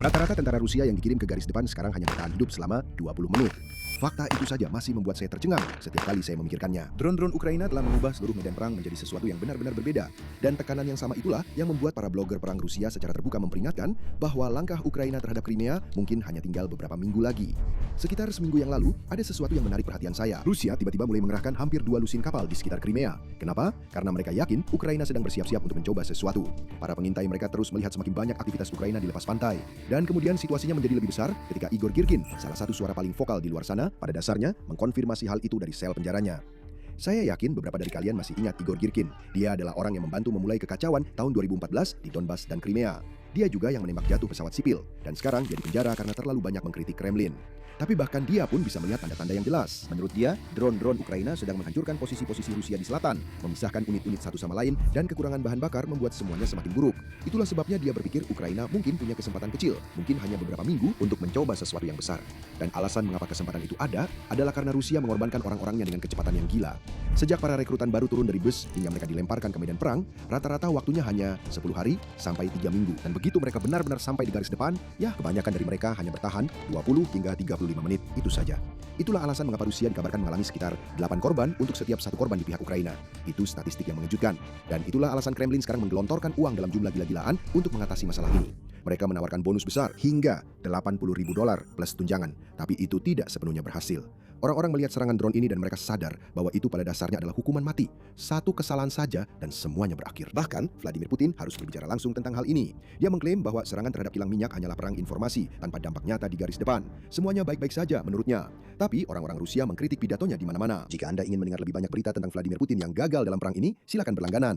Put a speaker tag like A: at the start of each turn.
A: Rata-rata tentara Rusia yang dikirim ke garis depan sekarang hanya bertahan hidup selama 20 menit. Fakta itu saja masih membuat saya tercengang setiap kali saya memikirkannya. Drone-drone Ukraina telah mengubah seluruh medan perang menjadi sesuatu yang benar-benar berbeda. Dan tekanan yang sama itulah yang membuat para blogger perang Rusia secara terbuka memperingatkan bahwa langkah Ukraina terhadap Crimea mungkin hanya tinggal beberapa minggu lagi. Sekitar seminggu yang lalu, ada sesuatu yang menarik perhatian saya. Rusia tiba-tiba mulai mengerahkan hampir 2 lusin kapal di sekitar Crimea. Kenapa? Karena mereka yakin Ukraina sedang bersiap-siap untuk mencoba sesuatu. Para pengintai mereka terus melihat semakin banyak aktivitas Ukraina di lepas pantai. Dan kemudian situasinya menjadi lebih besar ketika Igor Girkin, salah satu suara paling vokal di luar sana, pada dasarnya mengkonfirmasi hal itu dari sel penjaranya. Saya yakin beberapa dari kalian masih ingat Igor Girkin. Dia adalah orang yang membantu memulai kekacauan tahun 2014 di Donbas dan Crimea. Dia juga yang menembak jatuh pesawat sipil, dan sekarang dia dipenjara karena terlalu banyak mengkritik Kremlin. Tapi bahkan dia pun bisa melihat tanda-tanda yang jelas. Menurut dia, drone-drone Ukraina sedang menghancurkan posisi-posisi Rusia di selatan, memisahkan unit-unit satu sama lain, dan kekurangan bahan bakar membuat semuanya semakin buruk. Itulah sebabnya dia berpikir Ukraina mungkin punya kesempatan kecil, mungkin hanya beberapa minggu untuk mencoba sesuatu yang besar. Dan alasan mengapa kesempatan itu ada, adalah karena Rusia mengorbankan orang-orangnya dengan kecepatan yang gila. Sejak para rekrutan baru turun dari bus hingga mereka dilemparkan ke medan perang, rata-rata waktunya hanya 10 hari sampai 3 minggu. Dan begitu mereka benar-benar sampai di garis depan, ya kebanyakan dari mereka hanya bertahan 20 hingga 35 menit, itu saja. Itulah alasan mengapa Rusia dikabarkan mengalami sekitar 8 korban untuk setiap satu korban di pihak Ukraina. Itu statistik yang mengejutkan. Dan itulah alasan Kremlin sekarang menggelontorkan uang dalam jumlah gila-gilaan untuk mengatasi masalah ini. Mereka menawarkan bonus besar hingga $80.000 plus tunjangan, tapi itu tidak sepenuhnya berhasil. Orang-orang melihat serangan drone ini dan mereka sadar bahwa itu pada dasarnya adalah hukuman mati. Satu kesalahan saja dan semuanya berakhir. Bahkan, Vladimir Putin harus berbicara langsung tentang hal ini. Dia mengklaim bahwa serangan terhadap kilang minyak hanyalah perang informasi tanpa dampak nyata di garis depan. Semuanya baik-baik saja menurutnya. Tapi orang-orang Rusia mengkritik pidatonya di mana-mana. Jika Anda ingin mendengar lebih banyak berita tentang Vladimir Putin yang gagal dalam perang ini, silakan berlangganan.